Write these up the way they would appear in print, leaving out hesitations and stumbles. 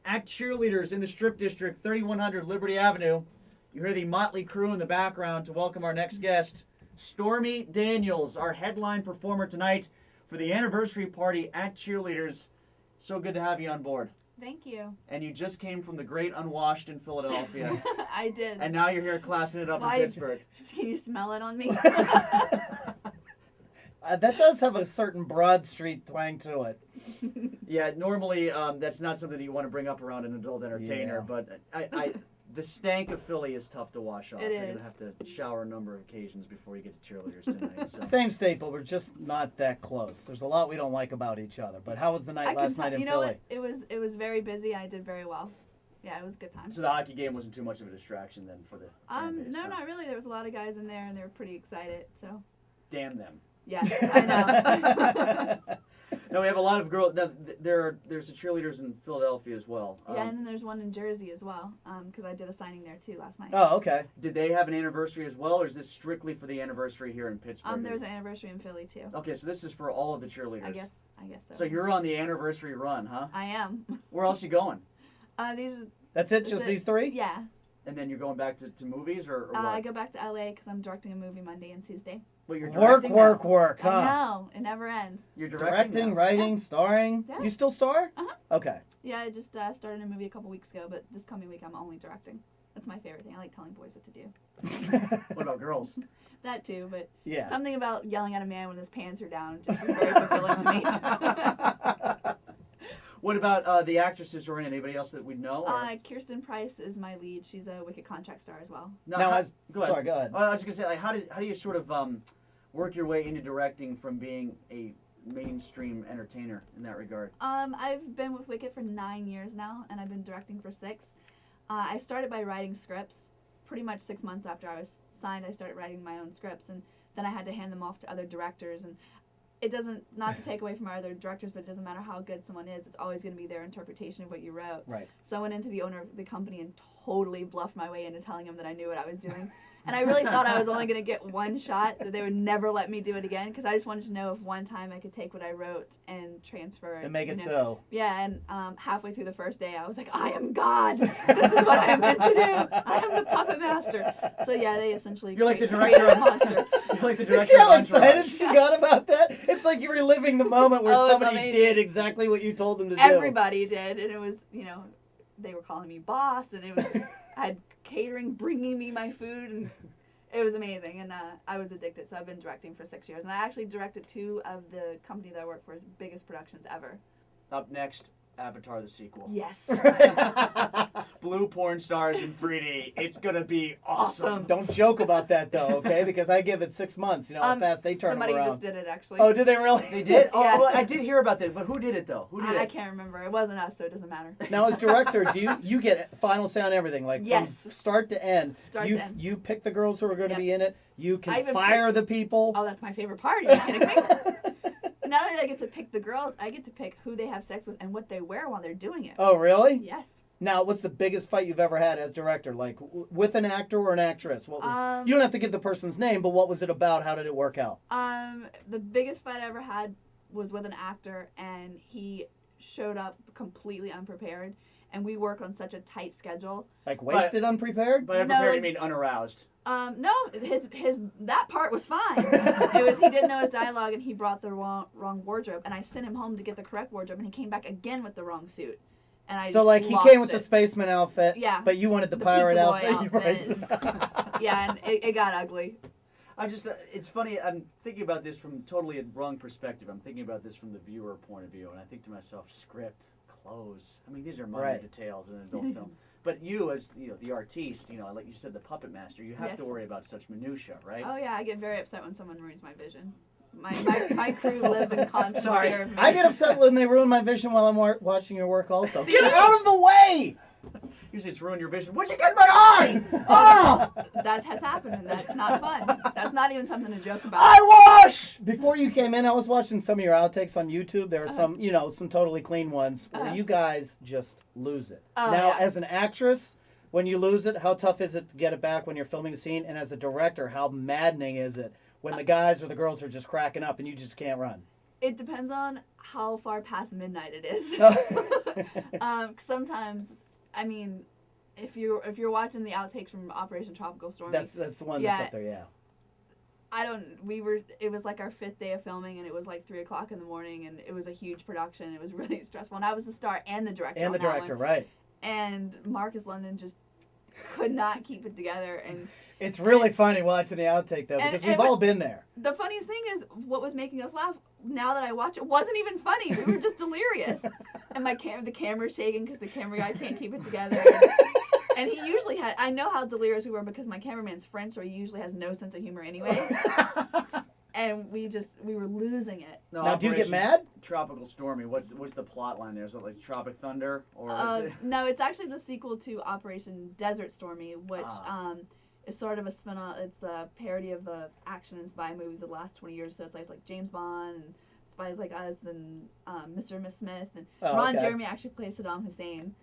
Act Cheerleaders in the Strip District, 3100 Liberty Avenue. You hear the motley crew in the background to welcome our next guest, Stormy Daniels, our headline performer tonight for the anniversary party at Cheerleaders. So good to have you on board. Thank you. And you just came from the Great Unwashed in Philadelphia. I did. And now you're here classing it up in Pittsburgh. Can you smell it on me? That does have a certain Broad Street twang to it. Yeah, normally that's not something that you want to bring up around an adult entertainer, but the stank of Philly is tough to wash off. It You're is. going to have to shower a number of occasions before you get to Cheerleaders tonight. So. Same state, but we're just not that close. There's a lot we don't like about each other. But how was the night last night in you know Philly? what? It was very busy. I did very well. Yeah, it was a good time. So the hockey game wasn't too much of a distraction then for the fan base, No, huh? not really. There was a lot of guys in there, and they were pretty excited. So. Damn them. Yes, I know. No, we have a lot of girls. There's a Cheerleaders in Philadelphia as well. Yeah, and then there's one in Jersey as well, because I did a signing there too last night. Oh, okay. Did they have an anniversary as well, or is this strictly for the anniversary here in Pittsburgh? There's an anniversary in Philly too. Okay, so this is for all of the cheerleaders. I guess so. So you're on the anniversary run, huh? I am. Where else you going? That's it? Just these three? Yeah. And then you're going back to movies or what? I go back to LA because I'm directing a movie Monday and Tuesday. But you're Work, directing now. work, huh? I know. It never ends. You're Directing, now. writing, starring. Yeah. Do you still star? Uh-huh. Okay. Yeah, I just started a movie a couple weeks ago, but this coming week I'm only directing. That's my favorite thing. I like telling boys what to do. What about girls? That too, but Yeah. something about yelling at a man when his pants are down just is very fulfilling to me. What about the actresses who are in it? Anybody else that we know? Or? Kirsten Price is my lead. She's a Wicked contract star as well. No, Now, go ahead. Sorry, go ahead. I was just gonna say, like, how do you sort of work your way into directing from being a mainstream entertainer in that regard? I've been with Wicked for 9 years now, and I've been directing for 6. I started by writing scripts. Pretty much 6 months after I was signed, I started writing my own scripts, and then I had to hand them off to other directors. And it doesn't, not to take away from our other directors, but it doesn't matter how good someone is, it's always going to be their interpretation of what you wrote. Right. So I went into the owner of the company and totally bluffed my way into telling him that I knew what I was doing. And I really thought I was only going to get one shot, that they would never let me do it again, because I just wanted to know if one time I could take what I wrote and transfer it. And make it you know. so. Yeah, and halfway through the first day, I was like, I am God. This is what I am meant to do. I am the puppet master. So yeah, they essentially You're like the created director a monster. You're like the You director see how of excited Entourage. she got about that? It's like you're reliving the moment where Oh, it's somebody amazing. did exactly what you told them to do. Everybody did, and it was, they were calling me boss, and it was, I had catering bringing me my food, and it was amazing, and I was addicted, so I've been directing for 6 years, and I actually directed 2 of the company that I work for's biggest productions ever. Up next, Avatar the sequel. Yes. Blue porn stars in 3D. It's gonna be awesome. Don't joke about that though, okay? Because I give it 6 months. You know how fast they turn them Somebody around. just did it, actually. Oh, did they really? They did? Oh, Yes. well, I did hear about that, but who did it though? Who did I it? can't remember. It wasn't us, so it doesn't matter. Now, as director, do you get final say on everything, like Yes. from start to end? Start you to end. you pick the girls who are going to Yep. be in it. You I can even fire the people. Oh, that's my favorite part. Are you kidding me? Not only do I get to pick the girls, I get to pick who they have sex with and what they wear while they're doing it. Oh, really? Yes. Now, what's the biggest fight you've ever had as director? Like with an actor or an actress? What was? You don't have to give the person's name, but what was it about? How did it work out? The biggest fight I ever had was with an actor, and he showed up completely unprepared, and we work on such a tight schedule. Like wasted, unprepared? By unprepared, you mean unaroused. No, his that part was fine. It was he didn't know his dialogue, and he brought the wrong wardrobe, and I sent him home to get the correct wardrobe, and he came back again with the wrong suit. And I So just like he lost came with it. the spaceman outfit, Yeah. but you wanted the The pirate pizza boy outfit. outfit. Yeah, and it got ugly. I just, it's funny, I'm thinking about this from totally a wrong perspective. I'm thinking about this from the viewer point of view, and I think to myself, script, clothes. I mean, these are minor Right. details in an adult film. But you, as the artiste, like you said, the puppet master, you have Yes. to worry about such minutia, right? Oh yeah, I get very upset when someone ruins my vision. My crew lives in constant Sorry. fear of me. I get upset when they ruin my vision while I'm watching your work also. Get out of the way! Usually it's ruin your vision. What'd you get in my eye? Oh! That has happened, and that's not fun. That's not even something to joke about. I wash! Before you came in, I was watching some of your outtakes on YouTube. There were some, some totally clean ones where you guys just lose it. Oh, Now, yeah. as an actress, when you lose it, how tough is it to get it back when you're filming a scene? And as a director, how maddening is it when the guys or the girls are just cracking up and you just can't run? It depends on how far past midnight it is. Sometimes, I mean, if you're watching the outtakes from Operation Tropical Storm, That's the one that's up there. Yeah. It was like our 5th day of filming, and it was like 3:00 in the morning, and it was a huge production. It was really stressful, and I was the star and the director. And the director, right? And Marcus London just could not keep it together, and it's really funny watching the outtake though, because we've all been there. The funniest thing is, what was making us laugh, now that I watch it, wasn't even funny. We were just delirious, and the camera's shaking because the camera guy can't keep it together. And he usually had, I know how delirious we were because my cameraman's French, so he usually has no sense of humor anyway. And we were losing it. No, now, do you get mad? Tropical Stormy. What's the plot line there? Is it like Tropic Thunder, or is it? No, it's actually the sequel to Operation Desert Stormy, which is sort of a spin-off. It's a parody of the action and spy movies of the last 20 years. So it's like James Bond and Spies Like Us and Mr. and Miss Smith, and Ron Jeremy actually plays Saddam Hussein.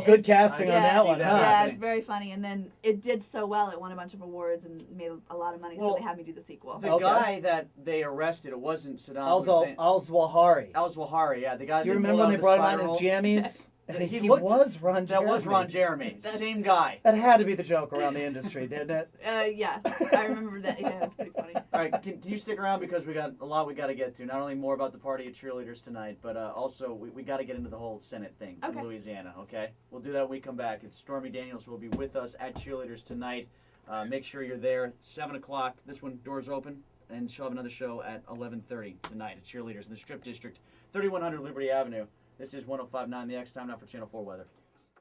Good casting on that one, huh? Yeah, it's very funny. And then it did so well, it won a bunch of awards and made a lot of money, so they had me do the sequel. The guy that they arrested, it wasn't Saddam Hussein. Al-Zawahiri. Al-Zawahiri, yeah. The guy. Do you remember when they brought him on his jammies? He was Ron Jeremy. That was Ron Jeremy. Same guy. That had to be the joke around the industry, didn't it? Yeah. I remember that. Yeah, it was pretty funny. All right, can you stick around because we got a lot we got to get to. Not only more about the party of cheerleaders tonight, but also we got to get into the whole Senate thing in Louisiana, okay? We'll do that when we come back. It's Stormy Daniels who will be with us at Cheerleaders tonight. Make sure you're there. 7 o'clock. This one, doors open. And she'll have another show at 11:30 tonight at Cheerleaders in the Strip District, 3100 Liberty Avenue. This is 105.9 The X. Time now for Channel 4 weather.